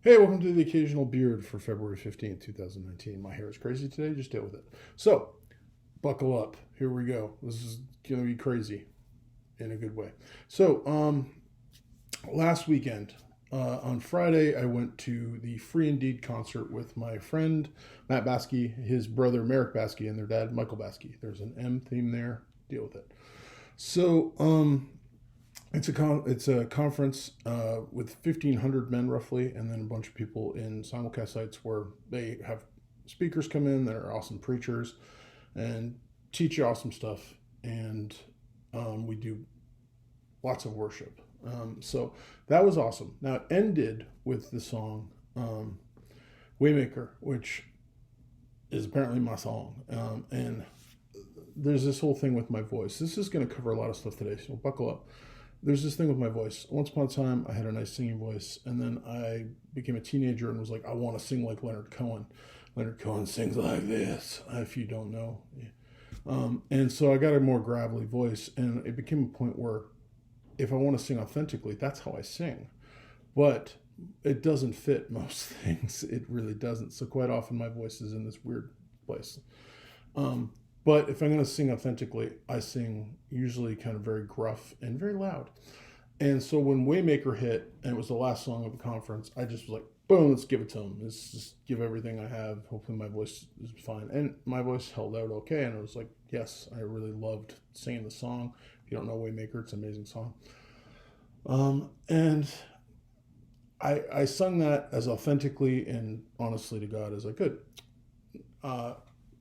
Hey, welcome to the Occasional Beard for February 15th, 2019. My hair is crazy today, just deal with it. So, buckle up. Here we go. This is going to be crazy in a good way. So, last weekend, on Friday, I went to the Free Indeed concert with my friend Matt Baskey, his brother Merrick Baskey, and their dad Michael Baskey. There's an M theme there. Deal with it. So, it's a conference with 1,500 men roughly, and then a bunch of people in simulcast sites where they have speakers come in that are awesome preachers and teach you awesome stuff, and we do lots of worship. So that was awesome. Now it ended with the song "Waymaker," which is apparently my song, and there's this whole thing with my voice. This is going to cover a lot of stuff today, so buckle up. There's this thing with my voice. Once upon a time, I had a nice singing voice, and then I became a teenager and was like, I want to sing like Leonard Cohen. Leonard Cohen sings like this, if you don't know. And so I got a more gravelly voice, and it became a point where if I want to sing authentically, that's how I sing. But it doesn't fit most things. It really doesn't. So quite often my voice is in this weird place. Um, but if I'm going to sing authentically, I sing usually kind of very gruff and very loud. And so when Waymaker hit, and it was the last song of the conference, I just was like, boom, let's give it to them. Let's just give everything I have. Hopefully my voice is fine. And my voice held out okay. And I was like, yes, I really loved singing the song. If you don't know Waymaker, it's an amazing song. And I sung that as authentically and honestly to God as I could. Uh,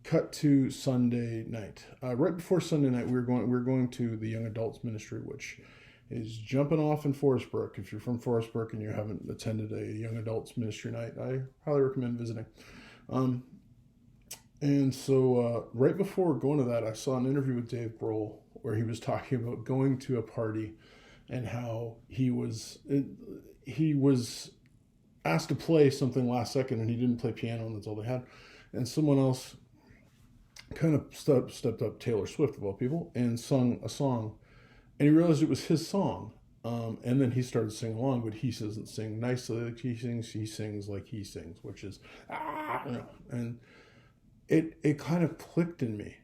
Cut to Sunday night. Right before Sunday night, we were going to the young adults ministry, which is jumping off in Forest Brook. If you're from Forest Brook and you haven't attended a young adults ministry night, I highly recommend visiting. Um, and so right before going to that, I saw an interview with Dave Grohl where he was talking about going to a party and how he was asked to play something last second and he didn't play piano and that's all they had. And someone else kind of stepped up, Taylor Swift of all people, and sung a song. And he realized it was his song. And then he started singing along, but he doesn't sing nicely like he sings like he sings, which is, and it kind of clicked in me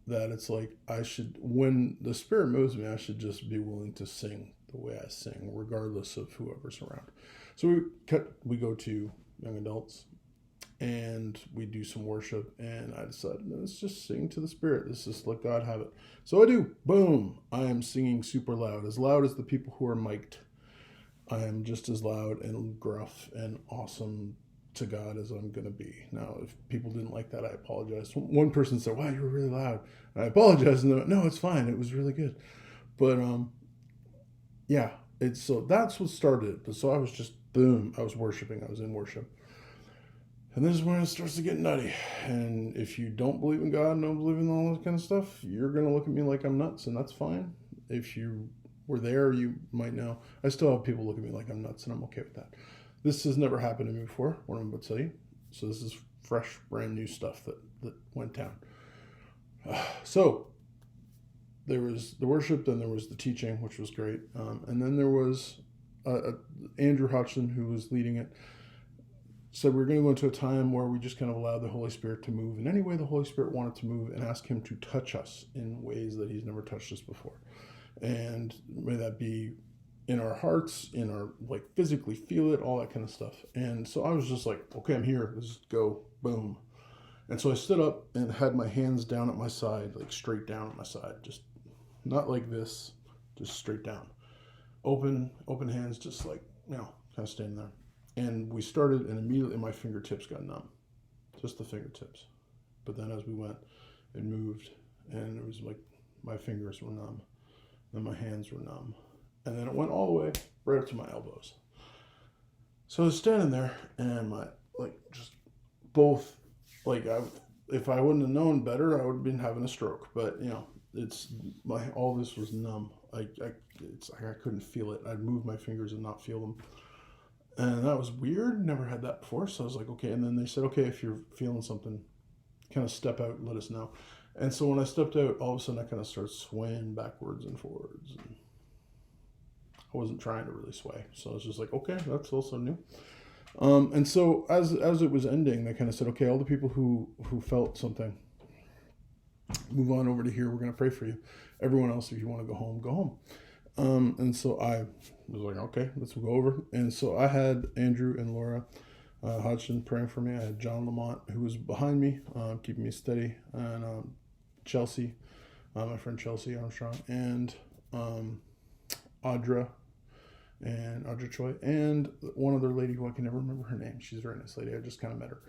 that it's like I should, when the Spirit moves me, I should just be willing to sing the way I sing, regardless of whoever's around. So we go to young adults and we do some worship, and I decided, let's just sing to the Spirit. Let's just let God have it. So I do. Boom. I am singing super loud as the people who are mic'd. I am just as loud and gruff and awesome to God as I'm going to be. Now, if people didn't like that, I apologize. One person said, wow, you were really loud. And I apologize. And no, it's fine. It was really good. But yeah, so that's what started it. So I was just, boom, I was worshiping. I was in worship. And this is when it starts to get nutty. And if you don't believe in God and don't believe in all that kind of stuff, you're going to look at me like I'm nuts, and that's fine. If you were there, you might know. I still have people look at me like I'm nuts, and I'm okay with that. This has never happened to me before, what I'm about to tell you. So this is fresh, brand new stuff that went down. So there was the worship, then there was the teaching, which was great. And then there was Andrew Hodgson, who was leading it, said we're going to go into a time where we just kind of allow the Holy Spirit to move in any way the Holy Spirit wanted to move and ask him to touch us in ways that he's never touched us before. And may that be in our hearts, in our, like, physically feel it, all that kind of stuff. And so I was just like, okay, I'm here. Let's go. Boom. And so I stood up and had my hands down at my side, like straight down at my side, just not like this, just straight down. Open hands, just like, kind of standing there. And we started, and immediately my fingertips got numb, just the fingertips. But then as we went, it moved, and it was like my fingers were numb, then my hands were numb, and then it went all the way right up to my elbows. So I was standing there, and my, like, just both, like, if I wouldn't have known better, I would have been having a stroke. But all this was numb. It's like I couldn't feel it. I'd move my fingers and not feel them. And that was weird. Never had that before. So I was like, okay. And then they said, okay, if you're feeling something, kind of step out and let us know. And so when I stepped out, all of a sudden I kind of started swaying backwards and forwards. And I wasn't trying to really sway. So I was just like, okay, that's also new. And so as it was ending, they kind of said, okay, all the people who felt something, move on over to here. We're going to pray for you. Everyone else, if you want to go home, go home. And so I was like, okay, let's go over. And so I had Andrew and Laura Hodgson praying for me. I had John Lamont, who was behind me, keeping me steady, and Chelsea, my friend Chelsea Armstrong, and Audra Choi, and one other lady who I can never remember her name. She's a very nice lady. I just kind of met her.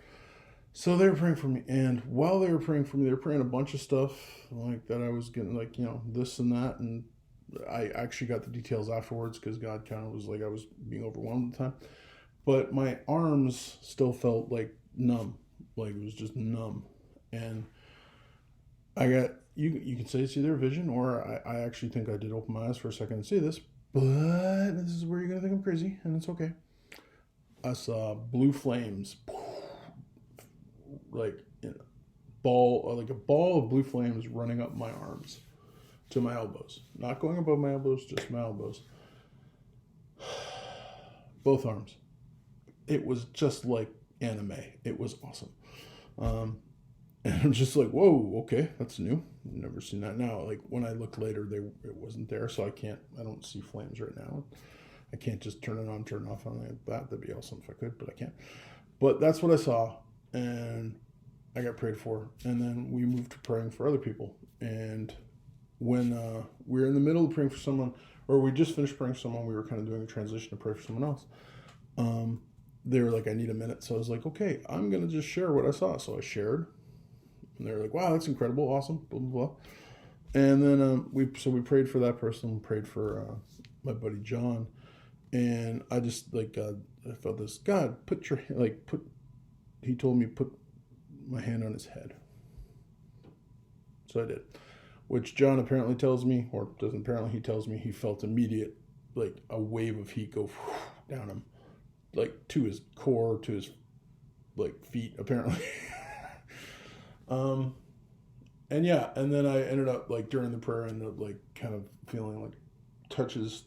So they were praying for me, and while they were praying for me, they were praying a bunch of stuff like that I was getting, like, this and that, and I actually got the details afterwards because God kind of was like I was being overwhelmed at the time. But my arms still felt like numb, like it was just numb, and I got you can say it's either a vision or I actually think I did open my eyes for a second and see this, but this is where you're gonna think I'm crazy, and it's okay. I saw blue flames, like a ball of blue flames running up my arms to my elbows, not going above my elbows, just my elbows, both arms. It was just like anime. It was awesome. And I'm just like, whoa, okay, that's new. I've never seen that. Now, like when I looked later, it wasn't there, so I don't see flames right now. I can't just turn it on, turn it off on like that. That'd be awesome if I could, but I can't. But that's what I saw, and I got prayed for, and then we moved to praying for other people. And when we were in the middle of praying for someone, or we just finished praying for someone, we were kind of doing a transition to pray for someone else. They were like, I need a minute. So I was like, okay, I'm going to just share what I saw. So I shared. And they were like, wow, that's incredible. Awesome. Blah, blah, blah. And then we prayed for that person, prayed for my buddy John. And I just I felt this, God, he told me, put my hand on his head. So I did. Which John apparently tells me, or doesn't apparently, he tells me he felt immediate, like a wave of heat go down him. Like to his core, to his like feet, apparently. And yeah, and then I ended up like during the prayer, I ended up like kind of feeling like touch his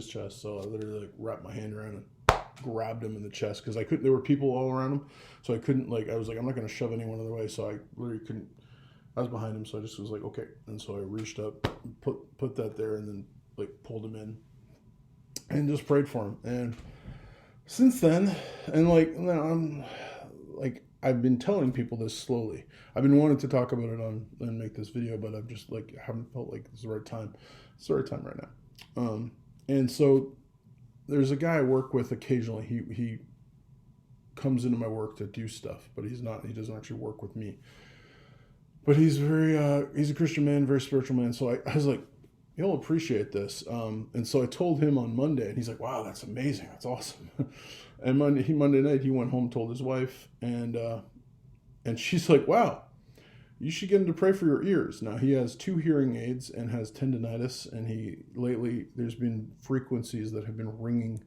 chest. So I literally like wrapped my hand around and grabbed him in the chest because I couldn't. There were people all around him, so I couldn't I was like, I'm not going to shove anyone other way. So I literally couldn't. I was behind him, so I just was like, okay. And so I reached up, put that there, and then like pulled him in, and just prayed for him. And since then, and I'm like I've been telling people this slowly. I've been wanting to talk about it and make this video, but I've just haven't felt like it's the right time. It's the right time right now. And so there's a guy I work with occasionally. He comes into my work to do stuff, but he doesn't actually work with me. But he's he's a Christian man, very spiritual man. So I was like, he'll appreciate this. And so I told him on Monday, and he's like, wow, that's amazing. That's awesome. And Monday night, he went home, told his wife, and she's like, wow, you should get him to pray for your ears. Now, he has 2 hearing aids and has tendonitis, and lately, there's been frequencies that have been ringing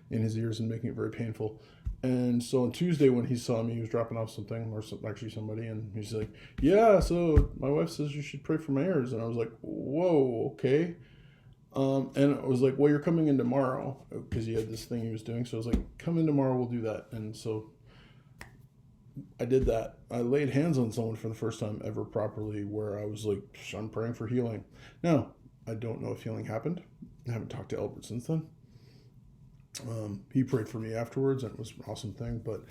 in his ears and making it very painful. And so on Tuesday when he saw me, he was dropping off something, or somebody, and he's like, yeah, so my wife says you should pray for my ears. And I was like, whoa, okay. And I was like, well, you're coming in tomorrow, because he had this thing he was doing. So I was like, come in tomorrow, we'll do that. And so I did that. I laid hands on someone for the first time ever properly, where I was like, I'm praying for healing. Now, I don't know if healing happened. I haven't talked to Albert since then. He prayed for me afterwards, and it was an awesome thing. But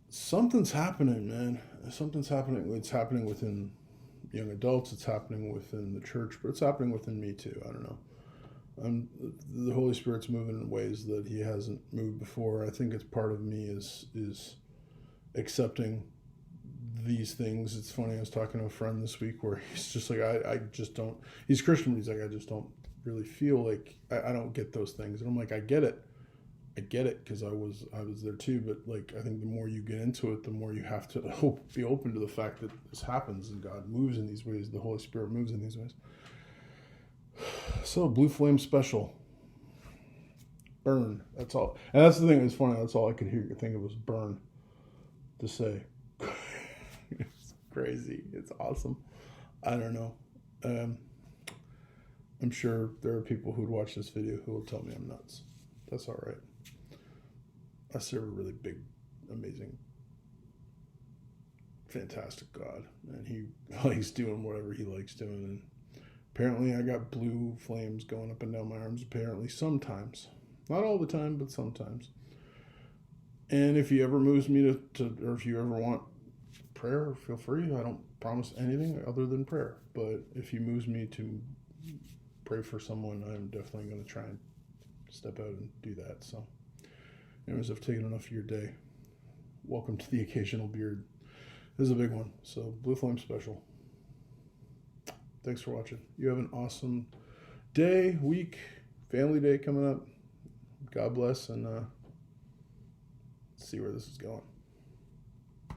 something's happening, man. Something's happening. It's happening within young adults. It's happening within the church, but it's happening within me too. I don't know. The Holy Spirit's moving in ways that He hasn't moved before. I think it's part of me is accepting these things. It's funny. I was talking to a friend this week where he's just like, I just don't. He's Christian, but he's like, I just don't really feel like I don't get those things. And I'm like, I get it because I was there too. But like, I think the more you get into it, the more you have to be open to the fact that this happens and God moves in these ways. The Holy Spirit moves in these ways. So Blue Flame Special. Burn. That's all. And that's the thing. It's funny. That's all I could think of was burn to say. It's crazy. It's awesome. I don't know. I'm sure there are people who'd watch this video who will tell me I'm nuts. That's all right. I serve a really big, amazing, fantastic God, and He likes doing whatever He likes doing. And apparently, I got blue flames going up and down my arms. Apparently, sometimes, not all the time, but sometimes. And if He ever moves me or if you ever want prayer, feel free. I don't promise anything other than prayer. But if He moves me to pray for someone, I'm definitely going to try and step out and do that. So, anyways, I've taken enough of your day. Welcome to the Occasional Beard. This is a big one. So, Blue Flame special. Thanks for watching. You have an awesome day, week, family day coming up. God bless, and see where this is going.